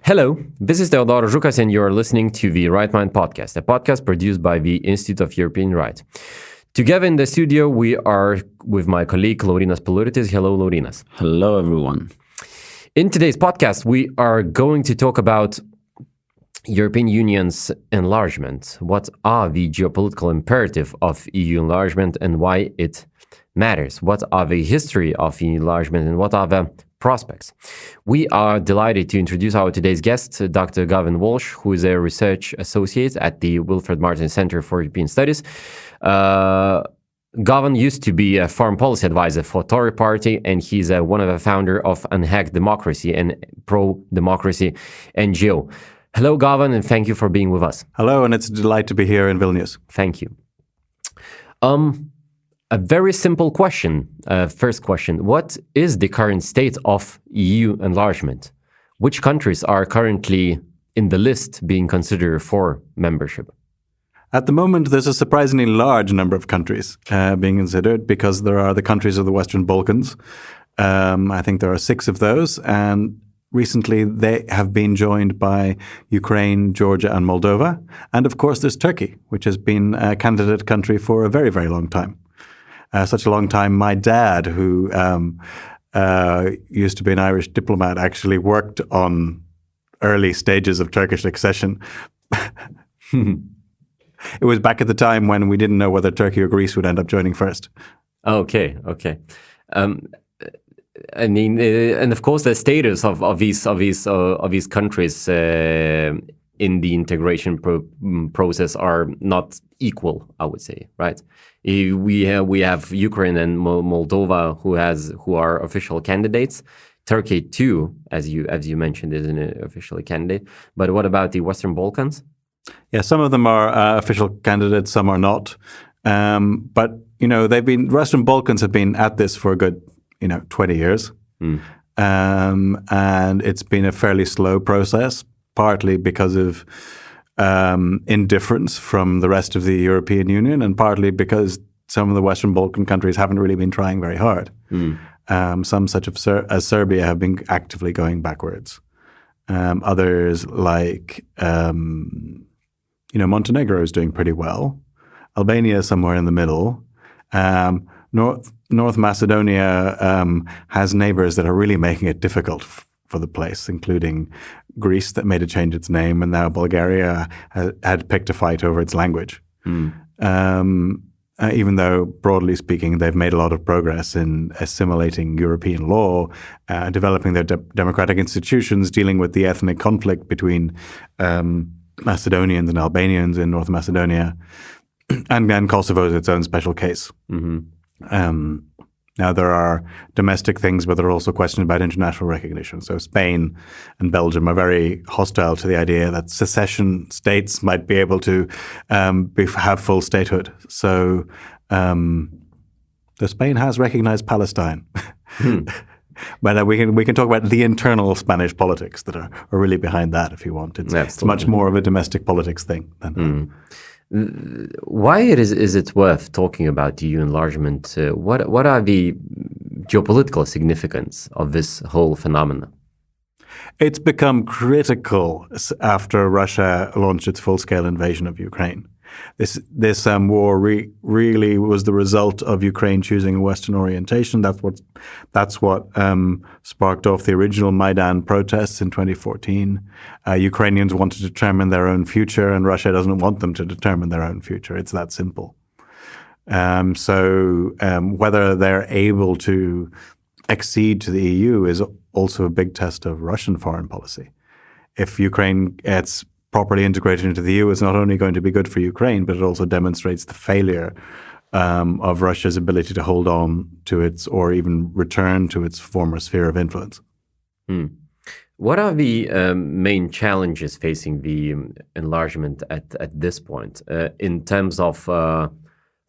Hello, this is Teodoro Žukas, and you're listening to the Right Mind podcast, a podcast produced by the Institute of European Right. Together in the studio, we are with my colleague, Laurynas Piluritis. Hello, Laurynas. Hello, everyone. In today's podcast, we are going to talk about European Union's enlargement. What are the geopolitical imperative of EU enlargement and why it matters? What are the history of EU enlargement and what are the prospects? We are delighted to introduce our today's guest, Dr. Garvan Walshe, who is a research associate at the Wilfried Martens Center for European Studies. Garvan used to be a foreign policy advisor for Tory party, and he's one of the founder of Unhacked Democracy and pro-democracy NGO. Hello, Garvan, and thank you for being with us. Hello, and it's a delight to be here in Vilnius. Thank you. A very simple question. First question, what is the current state of EU enlargement? Which countries are currently in the list being considered for membership? At the moment, there's a surprisingly large number of countries being considered because there are the countries of the Western Balkans. I think there are 6 of those, and recently they have been joined by Ukraine, Georgia, and Moldova. And of course, there's Turkey, which has been a candidate country for a very, very long time. Such a long time, my dad, who used to be an Irish diplomat, actually worked on early stages of Turkish accession. It was back at the time when we didn't know whether Turkey or Greece would end up joining first. Okay. I mean, and of course, the status of these countries in the integration process are not equal, I would say, right? We have Ukraine and Moldova who are official candidates. Turkey too, as you mentioned, is an official candidate. But what about the Western Balkans? Yeah, some of them are official candidates, some are not. But Western Balkans have been at this for a good 20 years, and it's been a fairly slow process. Partly because of indifference from the rest of the European Union, and partly because some of the Western Balkan countries haven't really been trying very hard. Some, such as Serbia, have been actively going backwards. Others, like Montenegro, is doing pretty well. Albania is somewhere in the middle. North Macedonia has neighbors that are really making it difficult for the place, including Greece, that made it change its name, and now Bulgaria had picked a fight over its language. Even though, broadly speaking, they've made a lot of progress in assimilating European law, developing their democratic institutions, dealing with the ethnic conflict between Macedonians and Albanians in North Macedonia, and Kosovo is its own special case. Now, there are domestic things, but there are also questions about international recognition. So Spain and Belgium are very hostile to the idea that secession states might be able to have full statehood. So Spain has recognized Palestine. But we can talk about the internal Spanish politics that are really behind that, if you want. It's much more of a domestic politics thing than Why is it worth talking about EU enlargement? What are the geopolitical significance of this whole phenomenon? It's become critical after Russia launched its full-scale invasion of Ukraine. This war really was the result of Ukraine choosing a Western orientation. That's what sparked off the original Maidan protests in 2014. Ukrainians want to determine their own future, and Russia doesn't want them to determine their own future. It's that simple. So whether they're able to accede to the EU is also a big test of Russian foreign policy. If Ukraine gets properly integrated into the EU, it's not only going to be good for Ukraine, but it also demonstrates the failure of Russia's ability to hold on to its, or even return to its former sphere of influence. What are the main challenges facing the enlargement at this point, in terms of,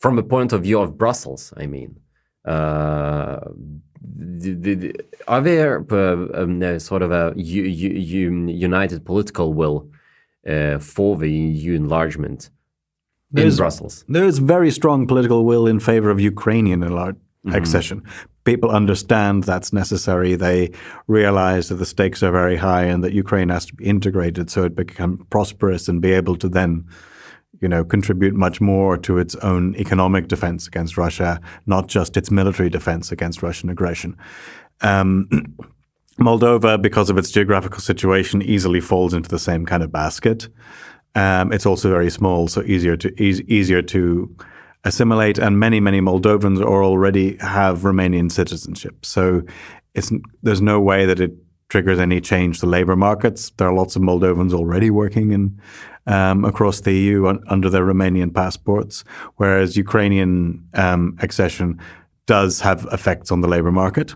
from the point of view of Brussels, I mean? Are there sort of a united political will for the EU enlargement in Brussels? There is very strong political will in favor of Ukrainian accession. People understand that's necessary. They realize that the stakes are very high and that Ukraine has to be integrated so it becomes prosperous and be able to then, contribute much more to its own economic defense against Russia, not just its military defense against Russian aggression. Moldova, because of its geographical situation, easily falls into the same kind of basket. It's also very small, so easier to assimilate, and many Moldovans already have Romanian citizenship. So there's no way that it triggers any change to labor markets. There are lots of Moldovans already working across the EU under their Romanian passports, whereas Ukrainian accession does have effects on the labor market.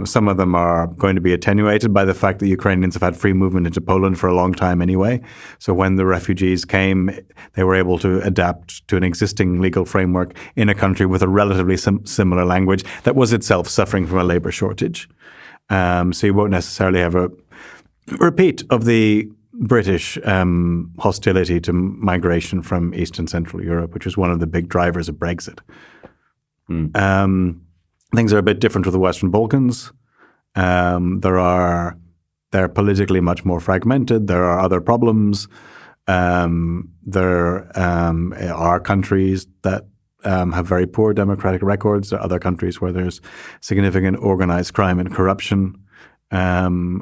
Some of them are going to be attenuated by the fact that Ukrainians have had free movement into Poland for a long time anyway. So when the refugees came, they were able to adapt to an existing legal framework in a country with a relatively similar language that was itself suffering from a labor shortage. So you won't necessarily have a repeat of the British hostility to migration from East and Central Europe, which was one of the big drivers of Brexit. Things are a bit different with the Western Balkans. They're politically much more fragmented. There are other problems. There are countries that have very poor democratic records. There are other countries where there's significant organized crime and corruption. There's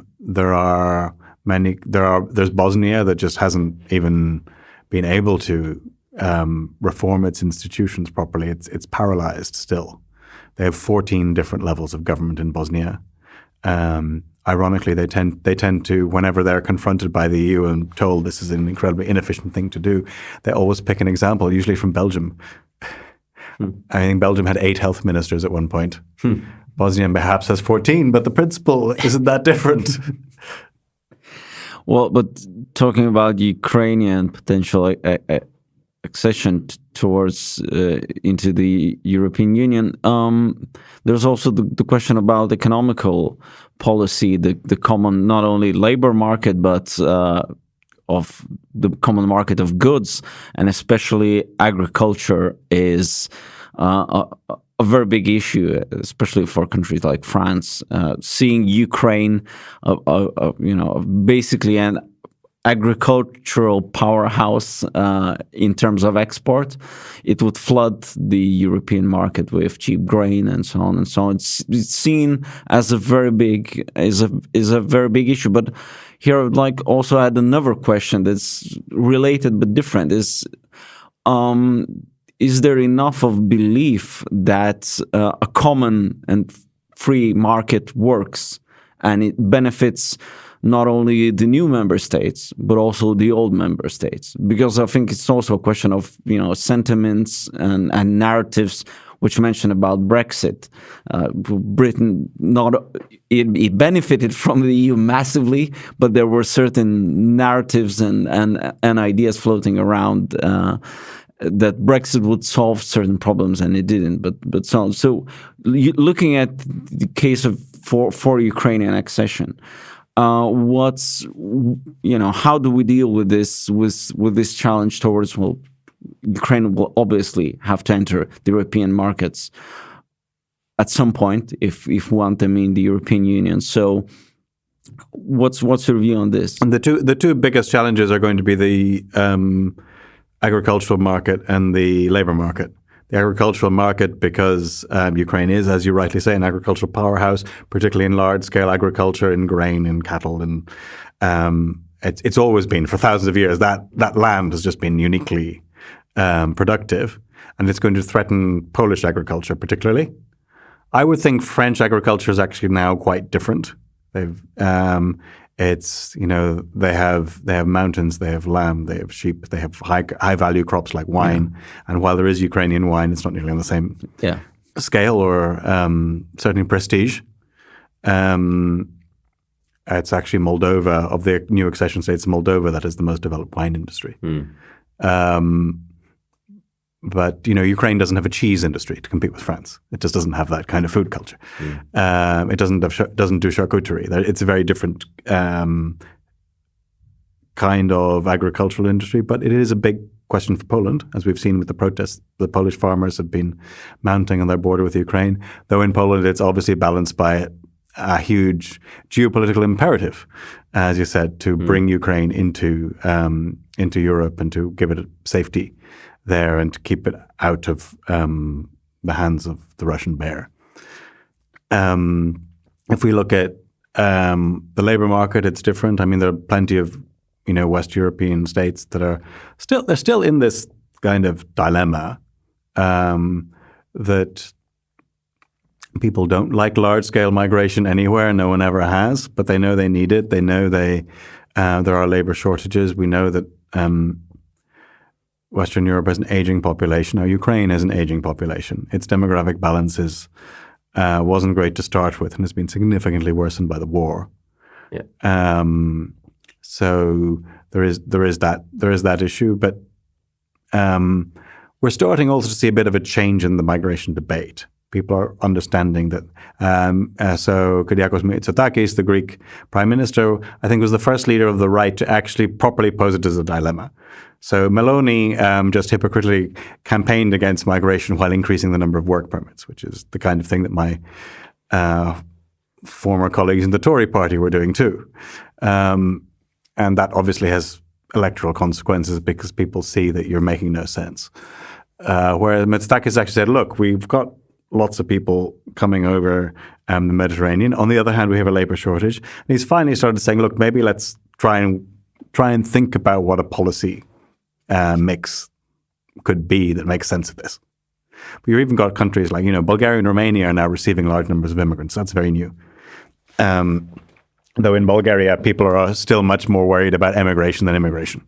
Bosnia that just hasn't even been able to reform its institutions properly. It's paralyzed still. They have 14 different levels of government in Bosnia. Ironically, they tend to, whenever they're confronted by the EU and told this is an incredibly inefficient thing to do, they always pick an example, usually from Belgium. I think Belgium had 8 health ministers at one point. Bosnia perhaps has 14, but the principle isn't that different. Well, but talking about Ukrainian potential accession towards into the European Union, there's also the question about economical policy, the common not only labor market but of the common market of goods, and especially agriculture is a very big issue, especially for countries like France. Seeing Ukraine, basically an agricultural powerhouse in terms of export, it would flood the European market with cheap grain and so on and so on. It's seen as a very big very big issue. But here I would like also add another question that's related but different: is there enough of belief that a common and free market works and it benefits not only the new member states, but also the old member states? Because I think it's also a question of, sentiments and narratives, which you mentioned about Brexit. Britain, it benefited from the EU massively, but there were certain narratives and ideas floating around that Brexit would solve certain problems, and it didn't. But so looking at the case of for Ukrainian accession, how do we deal with this challenge towards, Ukraine will obviously have to enter the European markets at some point if we want them in the European Union. So what's your view on this? And the two biggest challenges are going to be the agricultural market and the labor market. The agricultural market, because Ukraine is, as you rightly say, an agricultural powerhouse, particularly in large-scale agriculture, in grain and cattle, and it's always been, for thousands of years, that land has just been uniquely productive, and it's going to threaten Polish agriculture particularly. I would think French agriculture is actually now quite different. They've they have mountains, they have lamb, they have sheep, they have high value crops like wine. And while there is Ukrainian wine, it's not nearly on the same scale or certainly prestige. It's actually Moldova, of the new accession states, Moldova that has the most developed wine industry. But Ukraine doesn't have a cheese industry to compete with France. It just doesn't have that kind of food culture. It doesn't do charcuterie. It's a very different kind of agricultural industry, but it is a big question for Poland, as we've seen with the protests the Polish farmers have been mounting on their border with Ukraine. Though in Poland, it's obviously balanced by a huge geopolitical imperative, as you said, to bring Ukraine into Europe and to give it safety there and to keep it out of the hands of the Russian bear. If we look at the labor market, it's different. I mean, there are plenty of West European states that are still in this kind of dilemma that people don't like large-scale migration anywhere. No one ever has, but they know they need it. They know there are labor shortages. We know that Western Europe has an aging population. Now, Ukraine has an aging population. Its demographic balance wasn't great to start with and has been significantly worsened by the war. Yeah. So there is that issue, but we're starting also to see a bit of a change in the migration debate. People are understanding that. So Kyriakos Mitsotakis, the Greek prime minister, I think was the first leader of the right to actually properly pose it as a dilemma. So Meloni just hypocritically campaigned against migration while increasing the number of work permits, which is the kind of thing that my former colleagues in the Tory party were doing too. And that obviously has electoral consequences because people see that you're making no sense. Whereas Mitsotakis actually said, look, we've got lots of people coming over the Mediterranean. On the other hand, we have a labor shortage. And he's finally started saying, look, maybe let's try and think about what a policy mix could be that makes sense of this. But you've even got countries like, Bulgaria and Romania are now receiving large numbers of immigrants. That's very new. Though in Bulgaria, people are still much more worried about emigration than immigration.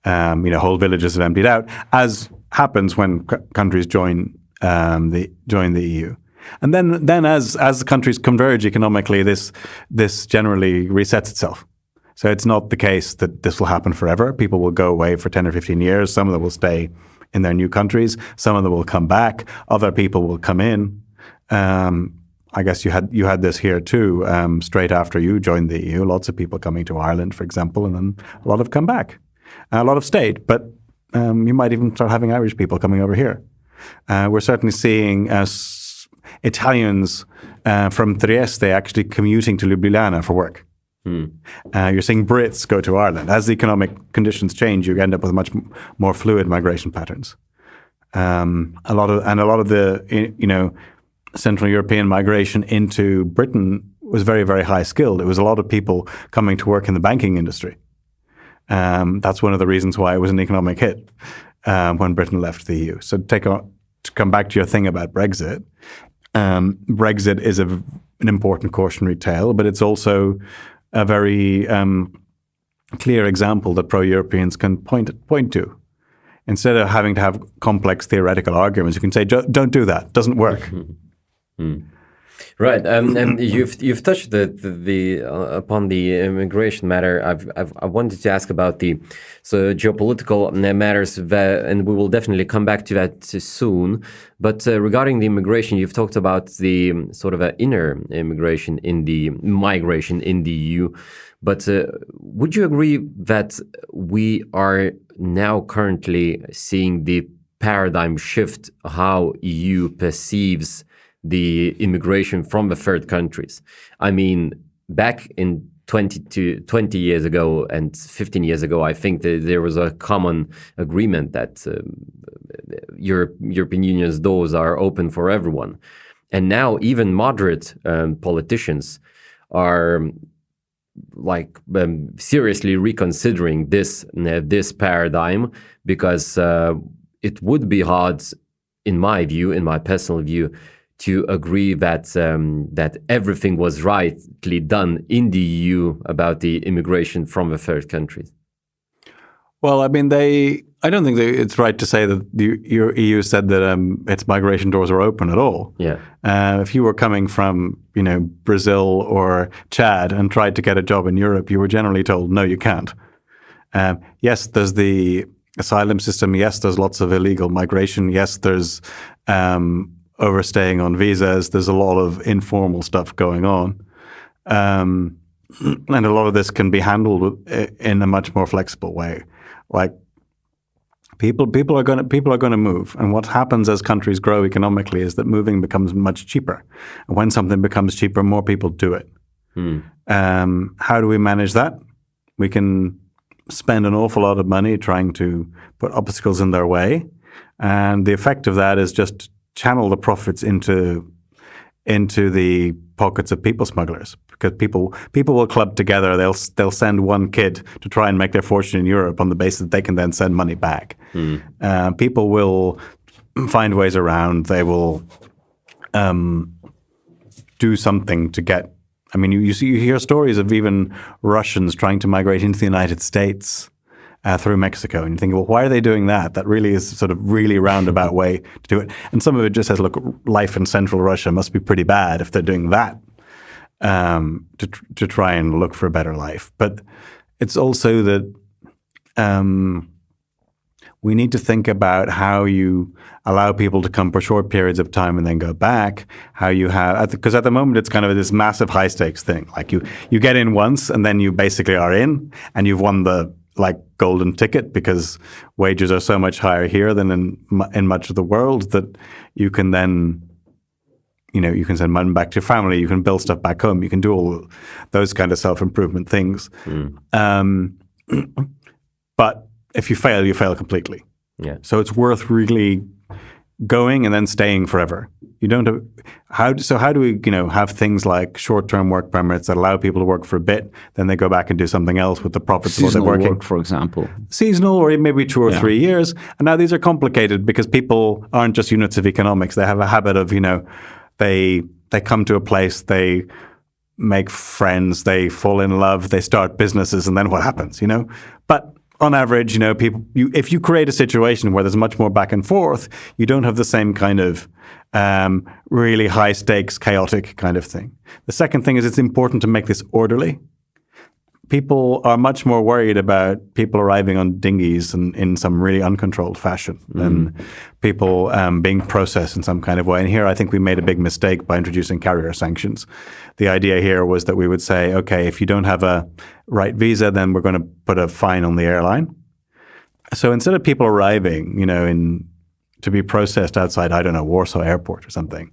Whole villages have emptied out, as happens when countries join the EU. And then as the countries converge economically, this generally resets itself. So it's not the case that this will happen forever. People will go away for 10 or 15 years. Some of them will stay in their new countries. Some of them will come back. Other people will come in. I guess you had this here too. Straight after you joined the EU, lots of people coming to Ireland, for example, and then a lot have come back. A lot have stayed, but you might even start having Irish people coming over here. We're certainly seeing Italians from Trieste actually commuting to Ljubljana for work. You're seeing Brits go to Ireland. As the economic conditions change, you end up with much more fluid migration patterns. A lot of the Central European migration into Britain was very, very high skilled. It was a lot of people coming to work in the banking industry. That's one of the reasons why it was an economic hit when Britain left the EU. So to come back to your thing about Brexit, Brexit is an important cautionary tale, but it's also a very clear example that pro-Europeans can point to. Instead of having to have complex theoretical arguments, you can say, don't do that. It doesn't work. Right, and you've touched upon the immigration matter. I wanted to ask about the geopolitical matters, and we will definitely come back to that soon. But regarding the immigration, you've talked about the sort of inner migration in the EU. But would you agree that we are now currently seeing the paradigm shift how EU perceives the immigration from the third countries? I mean, back in 20 years ago and 15 years ago, I think that there was a common agreement that European Union's doors are open for everyone. And now even moderate politicians are seriously reconsidering this paradigm, because it would be hard, in my personal view, to agree that that everything was rightly done in the EU about the immigration from the third countries. Well, I mean, I don't think it's right to say that the EU said that its migration doors are open at all. Yeah. If you were coming from, Brazil or Chad and tried to get a job in Europe, you were generally told, no, you can't. Yes, there's the asylum system. Yes, there's lots of illegal migration. Yes, there's overstaying on visas. There's a lot of informal stuff going on. And a lot of this can be handled in a much more flexible way. Like, People are going to move, and what happens as countries grow economically is that moving becomes much cheaper. And when something becomes cheaper, more people do it. How do we manage that? We can spend an awful lot of money trying to put obstacles in their way, and the effect of that is just channel the profits into the pockets of people smugglers, because people will club together. They'll send one kid to try and make their fortune in Europe on the basis that they can then send money back. People will find ways around. They will do something to get. I mean, you hear stories of even Russians trying to migrate into the United States through Mexico, and you think, well, why are they doing that? That really is sort of really roundabout way to do it. And some of it just says, look, life in central Russia must be pretty bad if they're doing that to try and look for a better life. But it's also that we need to think about how you allow people to come for short periods of time and then go back. How you have, because at the moment it's kind of this massive high stakes thing. Like you get in once and then you basically are in, and you've won the golden ticket, because wages are so much higher here than in much of the world that you can then, you can send money back to your family, you can build stuff back home, you can do all those kind of self-improvement things. But if you fail completely. Yeah. So it's worth really going and then staying forever. You don't have, how do we, have things like short-term work permits that allow people to work for a bit, then they go back and do something else with the profits of what they're working. Work, for example. Seasonal, or maybe 2 or 3 years. And now these are complicated because people aren't just units of economics. They have a habit of, they come to a place, they make friends, they fall in love, they start businesses, and then what happens, But on average, if you create a situation where there's much more back and forth, you don't have the same kind of really high stakes, chaotic kind of thing. The second thing is it's important to make this orderly. People are much more worried about people arriving on dinghies in some really uncontrolled fashion than people being processed in some kind of way. And here I think we made a big mistake by introducing carrier sanctions. The idea here was that we would say, okay, if you don't have a right visa, then we're going to put a fine on the airline. So instead of people arriving, to be processed outside, I don't know, Warsaw Airport or something,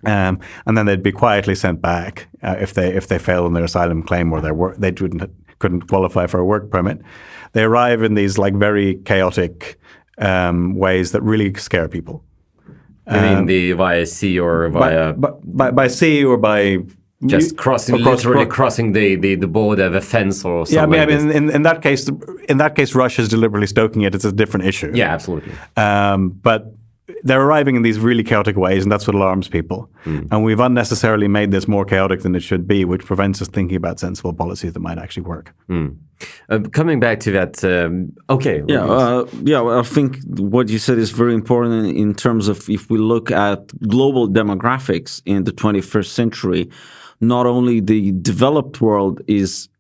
and then they'd be quietly sent back if they failed on their asylum claim or they couldn't qualify for a work permit. They arrive in these very chaotic ways that really scare people. I mean, via sea or via by sea or by just crossing the border of a fence or something. Yeah, I mean, in that case, Russia's deliberately stoking it. It's a different issue. Yeah, absolutely. But they're arriving in these really chaotic ways, and that's what alarms people. And we've unnecessarily made this more chaotic than it should be, which prevents us thinking about sensible policies that might actually work. Coming back to that, okay. I think what you said is very important in terms of if we look at global demographics in the 21st century, not only the developed world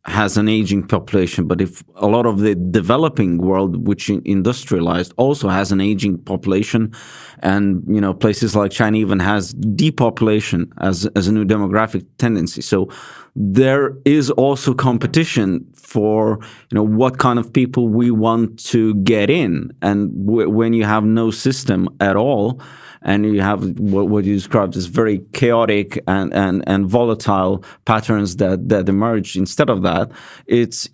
has an aging population, but if a lot of the developing world, which industrialized, also has an aging population, and places like China even has depopulation as a new demographic tendency. So there is also competition for what kind of people we want to get in, and when you have no system at all, and you have what you described as very chaotic and volatile patterns that emerge. Instead of that, it's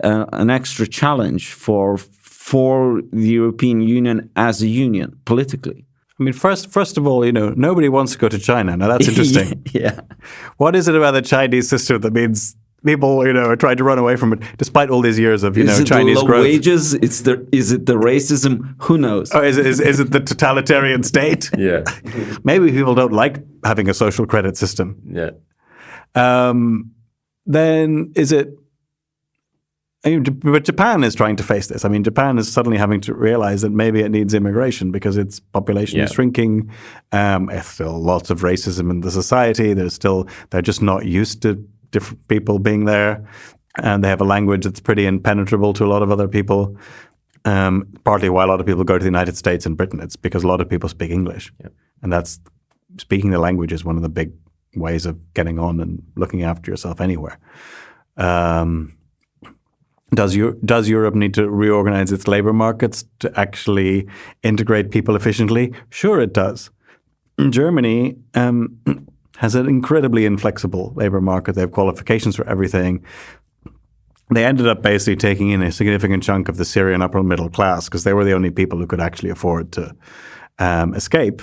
an extra challenge for the European Union as a union politically. I mean, first of all, nobody wants to go to China. Now that's interesting. Yeah. What is it about the Chinese system that means people, are trying to run away from it, despite all these years of, Chinese growth? Is it the low wages? Is it the racism? Who knows? Oh, is it the totalitarian state? Yeah. Maybe people don't like having a social credit system. Yeah. Then is it? But Japan is trying to face this. I mean, Japan is suddenly having to realize that maybe it needs immigration because its population is shrinking. There's still lots of racism in the society. They're just not used to different people being there, and they have a language that's pretty impenetrable to a lot of other people. Partly why a lot of people go to the United States and Britain, it's because a lot of people speak English, and that's speaking the language is one of the big ways of getting on and looking after yourself anywhere. Does Europe need to reorganize its labor markets to actually integrate people efficiently? Sure, it does. Germany has an incredibly inflexible labor market. They have qualifications for everything. They ended up basically taking in a significant chunk of the Syrian upper middle class because they were the only people who could actually afford to escape.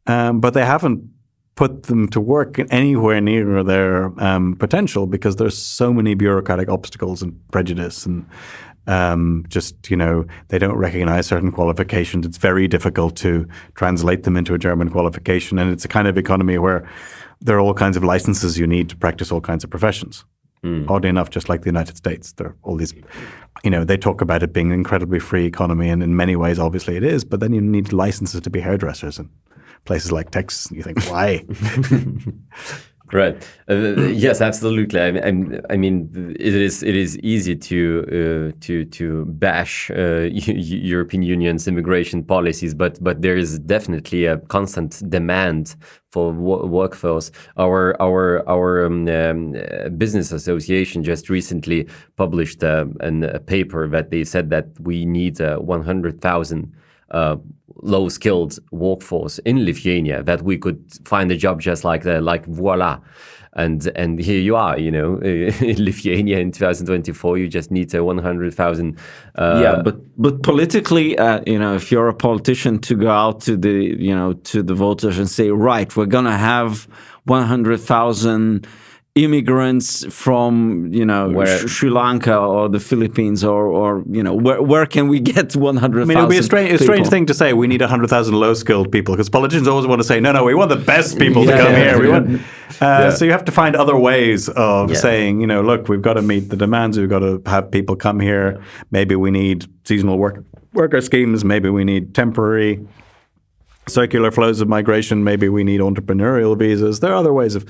But they haven't put them to work anywhere near their potential because there's so many bureaucratic obstacles and prejudice and they don't recognize certain qualifications. It's very difficult to translate them into a German qualification. And it's a kind of economy where there are all kinds of licenses you need to practice all kinds of professions. Oddly enough, just like the United States, there are all these, they talk about it being an incredibly free economy. And in many ways, obviously it is. But then you need licenses to be hairdressers and places like Texas, and you think, why? Right. Yes, absolutely. I mean, it is easy to bash European Union's immigration policies, but there is definitely a constant demand for workforce. Our business association just recently published a paper that they said that we need 100,000 low-skilled workforce in Lithuania, that we could find a job just like that, like voila. And here you are, in Lithuania in 2024, you just need 100,000. But politically, if you're a politician, to go out to the voters and say, right, we're gonna have 100,000 immigrants from Sri Lanka or the Philippines or where can we get 100,000? I mean, it would be a strange thing to say we need 100,000 low-skilled people, because politicians always want to say no, we want the best people to come here. So you have to find other ways of saying, look, we've got to meet the demands. We've got to have people come here. Maybe we need seasonal worker schemes. Maybe we need temporary circular flows of migration. Maybe we need entrepreneurial visas. There are other ways of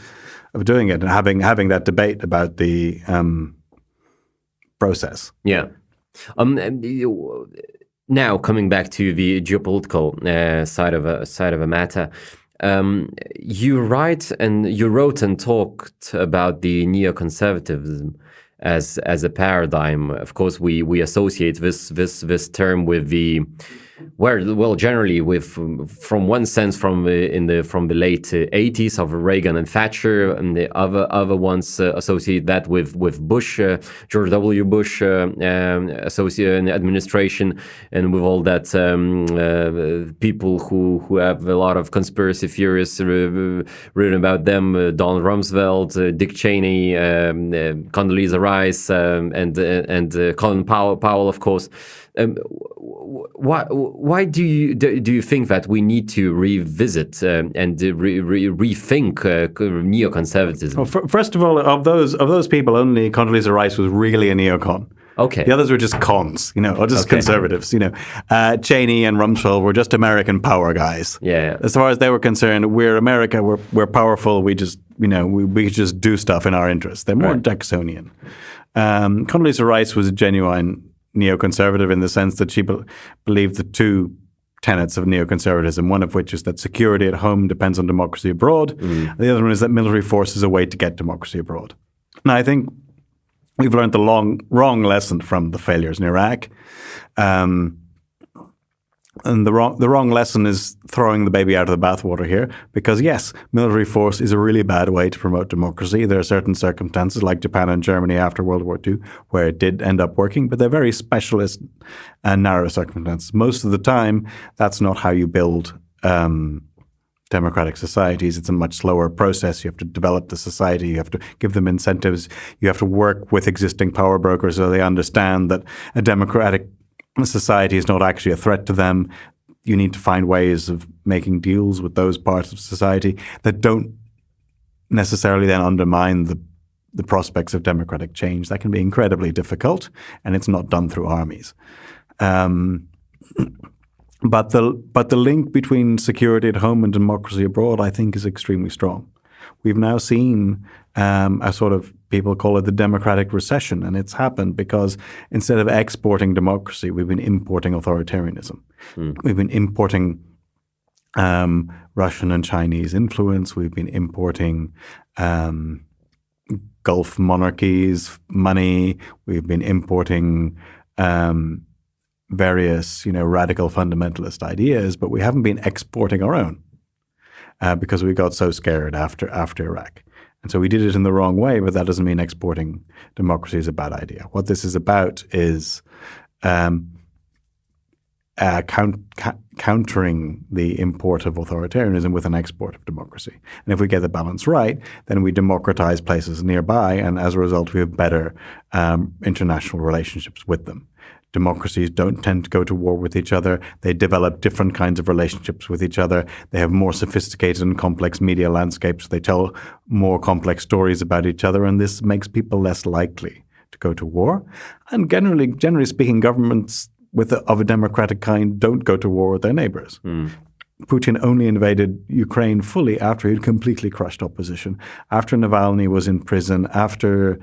doing it, and having that debate about the process. Yeah. Now coming back to the geopolitical side of a matter, you wrote and talked about the neoconservatism as a paradigm. Of course, we associate this term with the generally from one sense from the late 80s of Reagan and Thatcher, and the other ones associate that with Bush, George W. Bush associate administration, and with all that people who have a lot of conspiracy theories written about them, Donald Rumsfeld, Dick Cheney, Condoleezza Rice, and Colin Powell, of course. Why do you think that we need to revisit and rethink neoconservatism? Well, first of all, of those people, only Condoleezza Rice was really a neocon. Okay. The others were just cons, or just conservatives. Cheney and Rumsfeld were just American power guys. Yeah. As far as they were concerned, we're America. We're powerful. We just we just do stuff in our interests. They're more Jacksonian. Condoleezza Rice was a genuine neoconservative in the sense that she believed the two tenets of neoconservatism, one of which is that security at home depends on democracy abroad. The other one is that military force is a way to get democracy abroad. Now, I think we've learned the wrong lesson from the failures in Iraq. And the wrong lesson is throwing the baby out of the bathwater here, because yes, military force is a really bad way to promote democracy. There are certain circumstances like Japan and Germany after World War II where it did end up working, but they're very specialist and narrow circumstances. Most of the time, that's not how you build democratic societies. It's a much slower process. You have to develop the society. You have to give them incentives. You have to work with existing power brokers so they understand that a democratic society is not actually a threat to them. You need to find ways of making deals with those parts of society that don't necessarily then undermine the prospects of democratic change. That can be incredibly difficult, and it's not done through armies. But the link between security at home and democracy abroad, I think, is extremely strong. We've now seen a sort of, people call it the democratic recession, and it's happened because instead of exporting democracy, we've been importing authoritarianism. We've been importing Russian and Chinese influence. We've been importing Gulf monarchies money. We've been importing various, radical fundamentalist ideas, but we haven't been exporting our own because we got so scared after Iraq. And so we did it in the wrong way, but that doesn't mean exporting democracy is a bad idea. What this is about is countering the import of authoritarianism with an export of democracy. And if we get the balance right, then we democratize places nearby, and as a result, we have better international relationships with them. Democracies don't tend to go to war with each other. They develop different kinds of relationships with each other. They have more sophisticated and complex media landscapes. They tell more complex stories about each other, and this makes people less likely to go to war. And generally speaking, governments of a democratic kind don't go to war with their neighbors. Putin only invaded Ukraine fully after he'd completely crushed opposition, after Navalny was in prison, after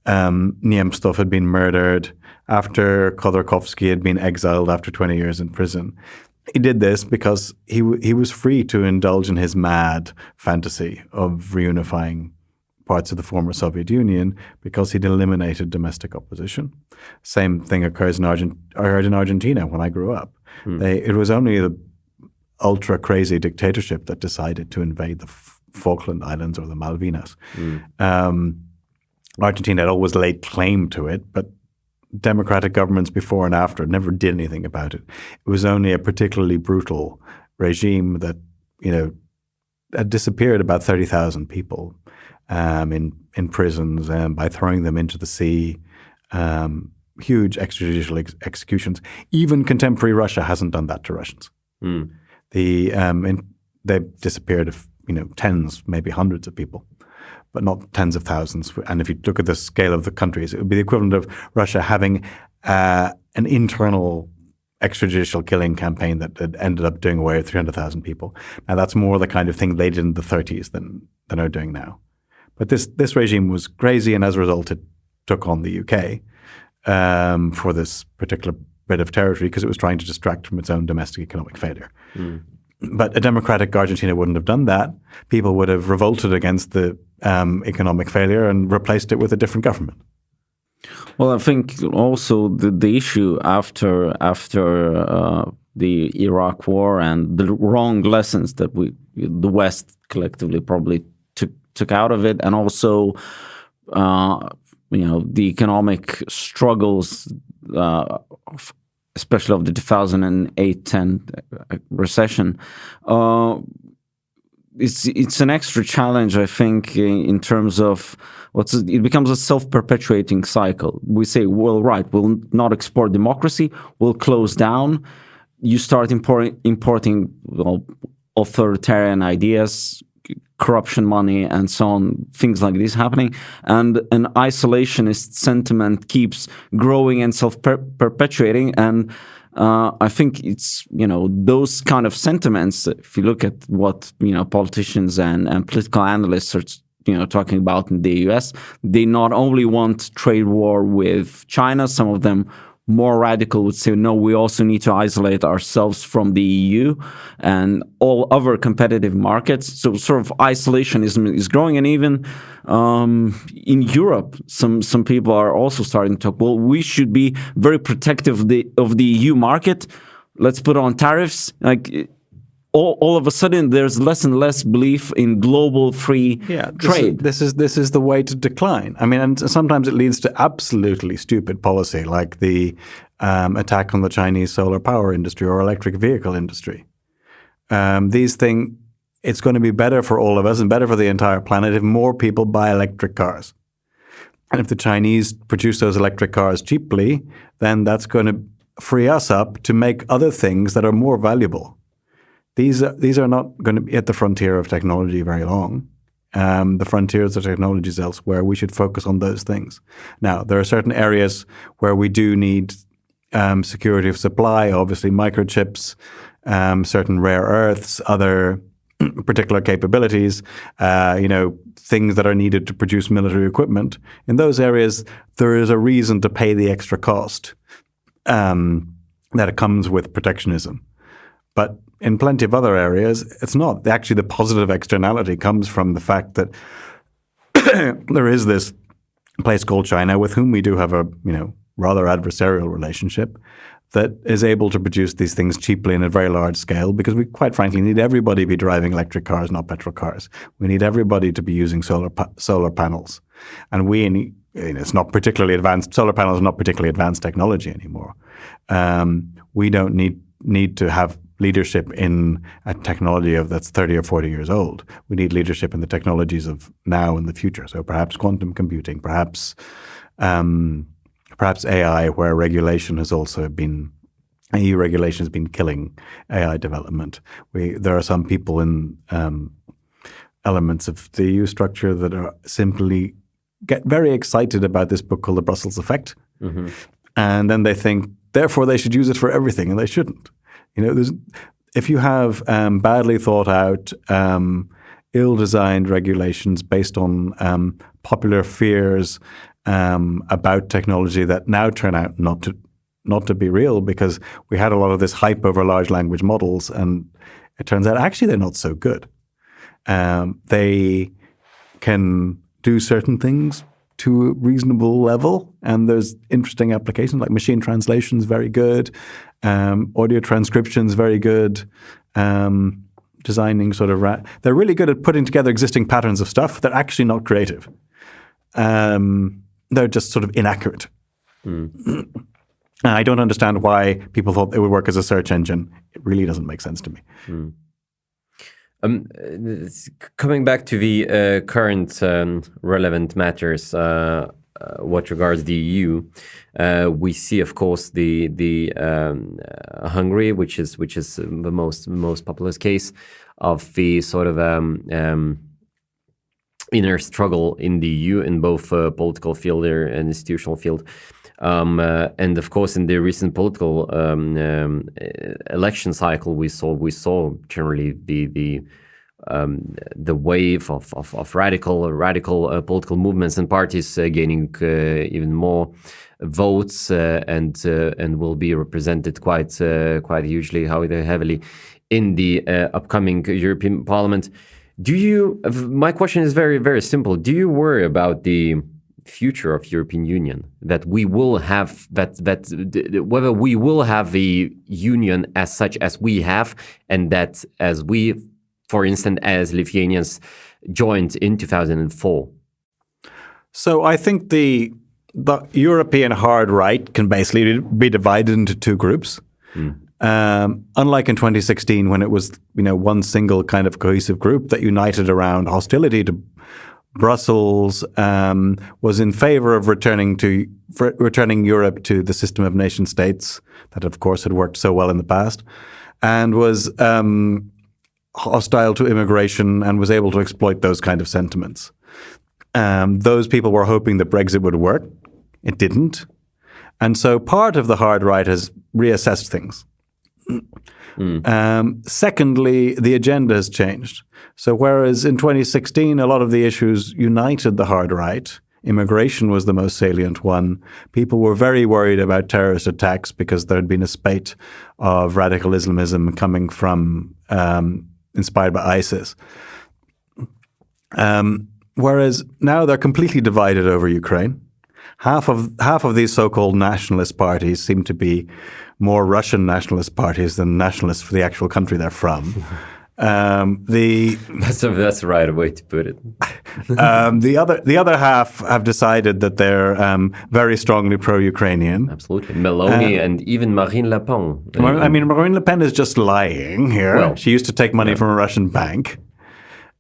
Nemtsov had been murdered, after Khodorkovsky had been exiled after 20 years in prison. He did this because he was free to indulge in his mad fantasy of reunifying parts of the former Soviet Union because he'd eliminated domestic opposition. Same thing occurs in Argentina when I grew up. It was only the ultra-crazy dictatorship that decided to invade the Falkland Islands or the Malvinas. Argentina had always laid claim to it, but democratic governments before and after never did anything about it. It was only a particularly brutal regime that, had disappeared about 30,000 people in prisons by throwing them into the sea, huge extrajudicial executions. Even contemporary Russia hasn't done that to Russians. They've disappeared, tens, maybe hundreds of people, but not tens of thousands. And if you look at the scale of the countries, it would be the equivalent of Russia having an internal extrajudicial killing campaign that had ended up doing away with 300,000 people. Now, that's more the kind of thing they did in the 30s than are doing now. But this regime was crazy, and as a result, it took on the UK for this particular bit of territory because it was trying to distract from its own domestic economic failure. But a democratic Argentina wouldn't have done that. People would have revolted against the economic failure and replaced it with a different government. Well, I think also the issue after the Iraq War and the wrong lessons that the West collectively probably took out of it, and also the economic struggles, especially of the 2008-10 recession. It's an extra challenge, I think, in terms of it becomes a self-perpetuating cycle. We say, well, right, we'll not export democracy, we'll close down. You start importing authoritarian ideas, corruption money, and so on, things like this happening. And an isolationist sentiment keeps growing and self-perpetuating. And I think it's, those kind of sentiments, if you look at what, politicians and political analysts are, talking about in the US, they not only want trade war with China, some of them more radical would say, no, we also need to isolate ourselves from the EU and all other competitive markets. So sort of isolationism is growing. And even in Europe, some people are also starting to talk, well, we should be very protective of the EU market. Let's put on tariffs. All of a sudden, there's less and less belief in global free trade. This is the way to decline. I mean, and sometimes it leads to absolutely stupid policy, like the attack on the Chinese solar power industry or electric vehicle industry. These things, it's going to be better for all of us and better for the entire planet if more people buy electric cars. And if the Chinese produce those electric cars cheaply, then that's going to free us up to make other things that are more valuable. These are not going to be at the frontier of technology very long. The frontiers of technology is elsewhere. We should focus on those things. Now, there are certain areas where we do need security of supply, obviously microchips, certain rare earths, other particular capabilities, things that are needed to produce military equipment. In those areas, there is a reason to pay the extra cost that it comes with protectionism. But in plenty of other areas, it's not. Actually, the positive externality comes from the fact that there is this place called China with whom we do have a rather adversarial relationship that is able to produce these things cheaply in a very large scale, because we quite frankly need everybody to be driving electric cars, not petrol cars. We need everybody to be using solar panels. And it's not particularly advanced. Solar panels are not particularly advanced technology anymore. We don't need to have leadership in a technology that's 30 or 40 years old. We need leadership in the technologies of now and the future. So perhaps quantum computing, perhaps AI, where regulation has also been, EU regulation has been killing AI development. There are some people in elements of the EU structure that are simply get very excited about this book called The Brussels Effect. Mm-hmm. And then they think, therefore, they should use it for everything, and they shouldn't. If you have badly thought out, ill-designed regulations based on popular fears about technology that now turn out not to be real, because we had a lot of this hype over large language models, and it turns out actually they're not so good. They can do certain things to a reasonable level, and there's interesting applications like machine translation is very good, audio transcription is very good, designing they're really good at putting together existing patterns of stuff. They're actually not creative. They're just sort of inaccurate. Mm. I don't understand why people thought it would work as a search engine. It really doesn't make sense to me. Mm. Coming back to the current relevant matters, what regards the EU, we see, of course, the Hungary, which is the most populous case of the sort of inner struggle in the EU in both political field and institutional field. And of course, in the recent political election cycle, we saw generally the wave of radical political movements and parties gaining even more votes and will be represented quite hugely, heavily in the upcoming European Parliament. My question is very, very simple. Do you worry about the future of European Union, that we will have whether we will have the union as such as we have, and that as we, for instance, as Lithuanians joined in 2004? So I think the European hard right can basically be divided into two groups. Unlike in 2016, when it was one single kind of cohesive group that united around hostility to Brussels, was in favor of returning Europe to the system of nation states that, of course, had worked so well in the past, and was hostile to immigration and was able to exploit those kind of sentiments. Those people were hoping that Brexit would work. It didn't. And so part of the hard right has reassessed things. Secondly, the agenda has changed. So whereas in 2016, a lot of the issues united the hard right, immigration was the most salient one. People were very worried about terrorist attacks because there had been a spate of radical Islamism coming from, inspired by ISIS. Whereas now they're completely divided over Ukraine. Half of these so-called nationalist parties seem to be more Russian nationalist parties than nationalists for the actual country they're from. That's the right way to put it. The other half have decided that they're very strongly pro-Ukrainian. Absolutely, Meloni and even Marine Le Pen. Marine Le Pen is just lying here. Well, she used to take money from a Russian bank.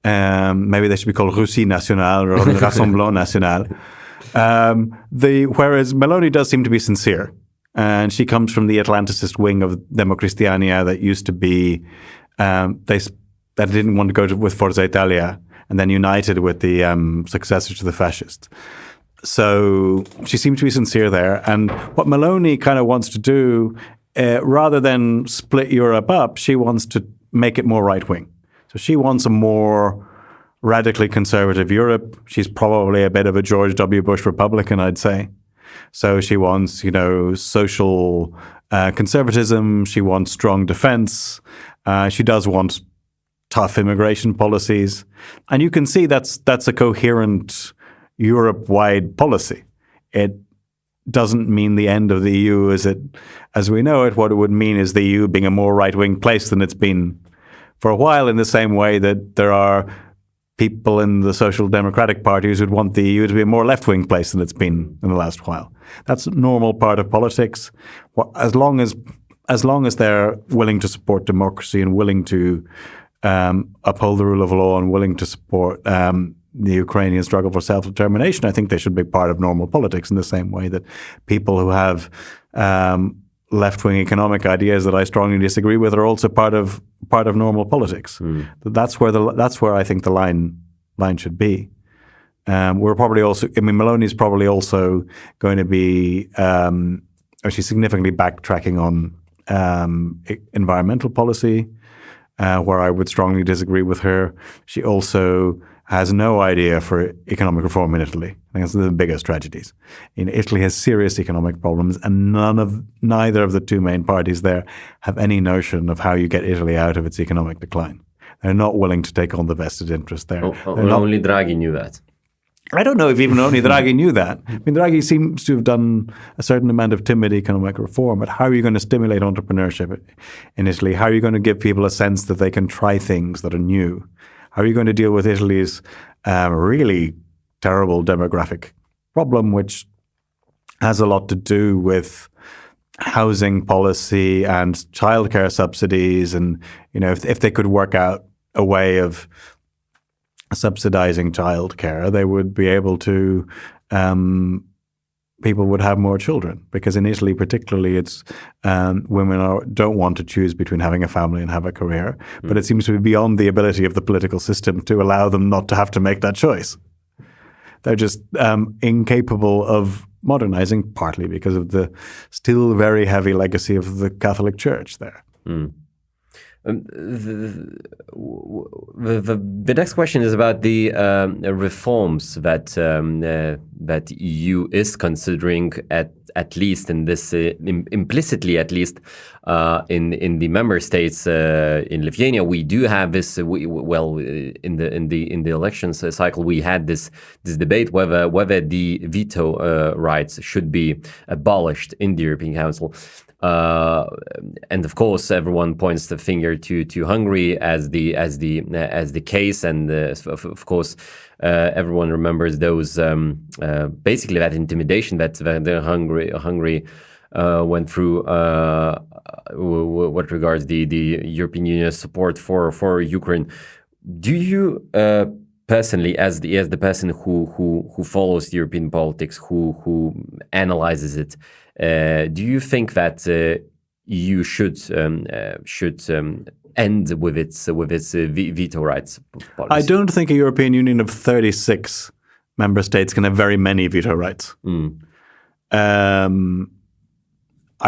Maybe they should be called Russie Nationale or Rassemblement National. Whereas Meloni does seem to be sincere. And she comes from the Atlanticist wing of Democristiania that used to be, that didn't want to go with Forza Italia and then united with the successor to the fascists. So she seems to be sincere there. And what Meloni kind of wants to do, rather than split Europe up, she wants to make it more right-wing. So she wants a more radically conservative Europe. She's probably a bit of a George W. Bush Republican, I'd say. So she wants, social conservatism. She wants strong defense. She does want tough immigration policies. And you can see that's a coherent Europe-wide policy. It doesn't mean the end of the EU as we know it. What it would mean is the EU being a more right-wing place than it's been for a while, in the same way that there are people in the Social Democratic parties who'd want the EU to be a more left-wing place than it's been in the last while. That's a normal part of politics. As long as they're willing to support democracy and willing to uphold the rule of law and willing to support the Ukrainian struggle for self-determination, I think they should be part of normal politics, in the same way that people who have left-wing economic ideas that I strongly disagree with are also part of normal politics. That's where I think the line should be. We're probably also, Meloni's probably also going to be actually significantly backtracking on environmental policy, where I would strongly disagree with her. She also has no idea for economic reform in Italy. I think that's one of the biggest tragedies. Italy has serious economic problems, and neither of the two main parties there have any notion of how you get Italy out of its economic decline. They're not willing to take on the vested interest there. Only Draghi knew that. I don't know if even only Draghi knew that. Draghi seems to have done a certain amount of timid economic reform, but how are you going to stimulate entrepreneurship in Italy? How are you going to give people a sense that they can try things that are new? How are you going to deal with Italy's really terrible demographic problem, which has a lot to do with housing policy and childcare subsidies? And, if they could work out a way of subsidizing childcare, they would be able to, people would have more children. Because in Italy particularly, it's women don't want to choose between having a family and have a career. But it seems to be beyond the ability of the political system to allow them not to have to make that choice. They're just incapable of modernizing, partly because of the still very heavy legacy of the Catholic Church there. The next question is about the reforms that EU is considering, at least in this implicitly, at least in the member states. In Lithuania, we do have this. In the elections cycle, we had this debate whether the veto rights should be abolished in the European Council. And of course, everyone points the finger to Hungary as the case, and of course, everyone remembers those basically that intimidation that the Hungary went through what regards the European Union's support for Ukraine. Do you personally, as the person who follows European politics, who analyzes it, do you think that EU should end with its veto rights policy? I don't think a European Union of 36 member states can have very many veto rights. I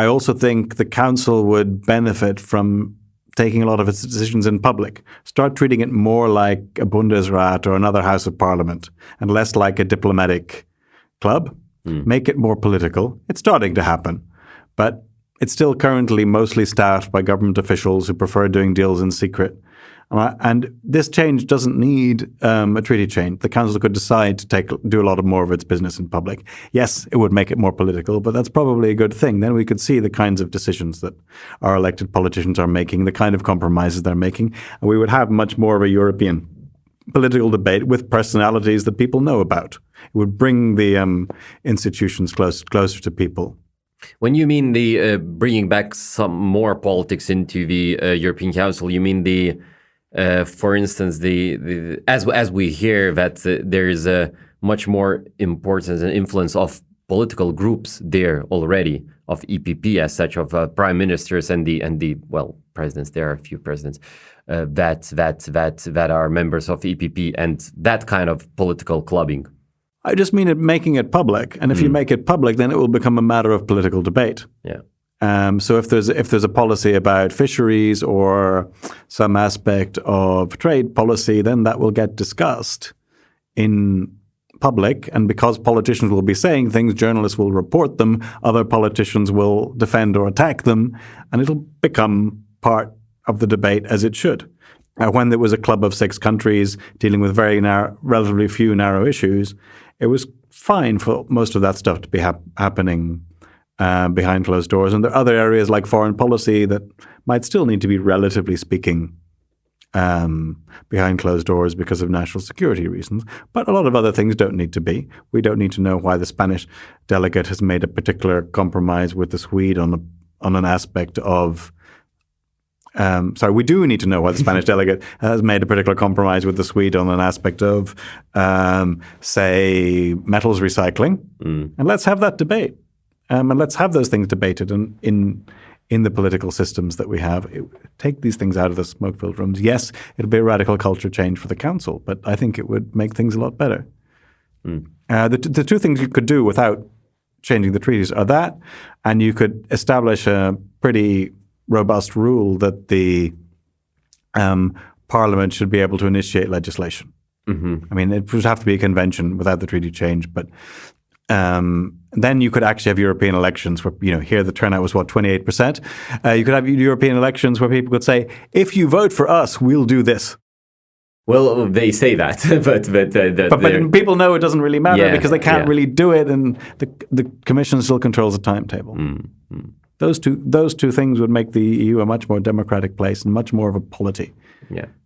also think the Council would benefit from taking a lot of its decisions in public. Start treating it more like a Bundesrat or another House of Parliament, and less like a diplomatic club. Make it more political. It's starting to happen, but it's still currently mostly staffed by government officials who prefer doing deals in secret. And this change doesn't need a treaty change. The Council could decide to do a lot more of its business in public. Yes, it would make it more political, but that's probably a good thing. Then we could see the kinds of decisions that our elected politicians are making, the kind of compromises they're making, and we would have much more of a European political debate with personalities that people know about. It would bring the institutions closer to people. When you mean the bringing back some more politics into the European Council, you mean the, for instance, the as we hear that there is a much more importance and influence of political groups there already, of EPP as such, of prime ministers and the presidents. There are a few presidents that are members of EPP, and that kind of political clubbing. I just mean making it public, and if you make it public, then it will become a matter of political debate. Yeah. So if there's a policy about fisheries or some aspect of trade policy, then that will get discussed in public, and because politicians will be saying things, journalists will report them, other politicians will defend or attack them, and it'll become part of the debate, as it should. when there was a club of 6 countries dealing with very relatively few narrow issues, it was fine for most of that stuff to be happening behind closed doors. And there are other areas like foreign policy that might still need to be, relatively speaking, behind closed doors because of national security reasons. But a lot of other things don't need to be. We don't need to know why the Spanish delegate has made a particular compromise with the Swede on an aspect of... we do need to know why the Spanish delegate has made a particular compromise with the Swede on an aspect of, say, metals recycling. And let's have that debate. And let's have those things debated in the political systems that we have. Take these things out of the smoke-filled rooms. Yes, it'll be a radical culture change for the council, but I think it would make things a lot better. The 2 things you could do without changing the treaties are that, and you could establish a pretty robust rule that the parliament should be able to initiate legislation. I mean, it would have to be a convention without the treaty change, but then you could actually have European elections where, here the turnout was, 28%. You could have European elections where people could say, if you vote for us, we'll do this. Well, they say that, but people know it doesn't really matter because they can't really do it, and the Commission still controls the timetable. Those two things would make the EU a much more democratic place and much more of a polity,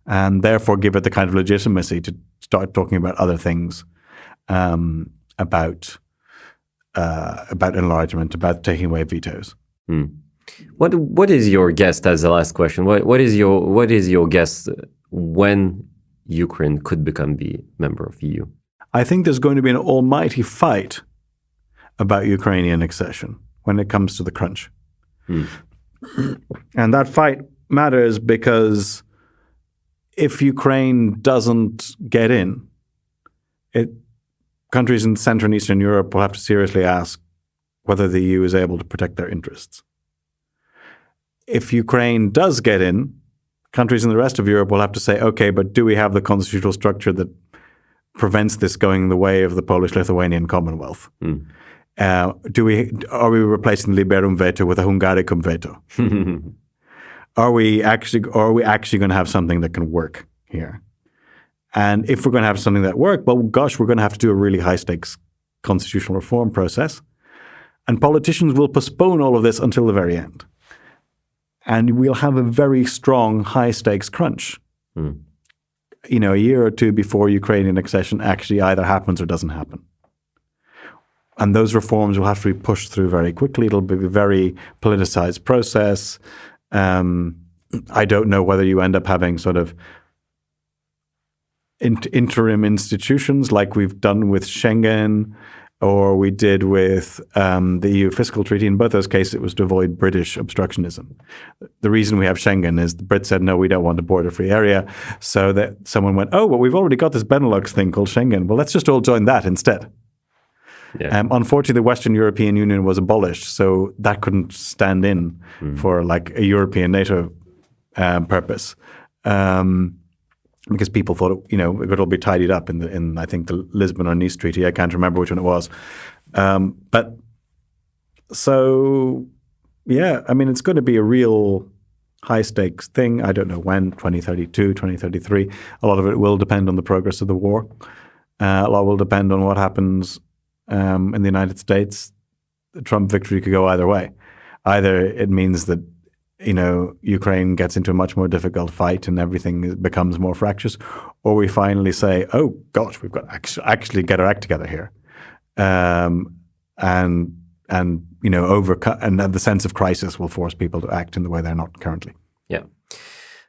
and therefore give it the kind of legitimacy to start talking about other things, about enlargement, about taking away vetoes. What is your guess, as the last question? What is your guess when Ukraine could become the member of EU? I think there's going to be an almighty fight about Ukrainian accession when it comes to the crunch. And that fight matters because if Ukraine doesn't get in, countries in Central and Eastern Europe will have to seriously ask whether the EU is able to protect their interests. If Ukraine does get in, countries in the rest of Europe will have to say, okay, but do we have the constitutional structure that prevents this going the way of the Polish-Lithuanian Commonwealth? Are we replacing the Liberum Veto with a Hungaricum Veto? Are we actually going to have something that can work here? And if we're going to have something that works, well, gosh, we're going to have to do a really high-stakes constitutional reform process. And politicians will postpone all of this until the very end. And we'll have a very strong high-stakes crunch, a year or two before Ukrainian accession actually either happens or doesn't happen. And those reforms will have to be pushed through very quickly. It'll be a very politicized process. I don't know whether you end up having sort of interim institutions like we've done with Schengen or we did with the EU fiscal treaty. In both those cases, it was to avoid British obstructionism. The reason we have Schengen is the Brits said, no, we don't want a border-free area. So that someone went, oh, well, we've already got this Benelux thing called Schengen. Well, let's just all join that instead. Unfortunately, the Western European Union was abolished, so that couldn't stand in for like a European NATO purpose. Because people thought, it would all be tidied up in I think, the Lisbon or Nice Treaty. I can't remember which one it was. But so, it's going to be a real high-stakes thing. I don't know when, 2032, 2033. A lot of it will depend on the progress of the war. A lot will depend on what happens in the United States. The Trump victory could go either way. Either it means that Ukraine gets into a much more difficult fight and everything becomes more fractious, or we finally say, oh gosh, we've got to actually get our act together here, and overcome, and the sense of crisis will force people to act in the way they're not currently. Yeah.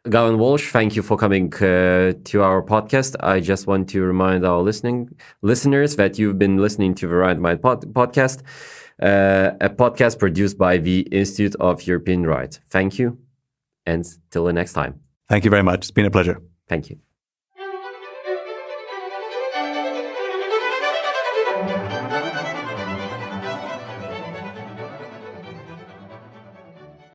Garvan Walshe, thank you for coming to our podcast. I just want to remind our listeners that you've been listening to the Right Mind podcast. A podcast produced by the Institute of European Rights. Thank you, and till the next time. Thank you very much. It's been a pleasure. Thank you.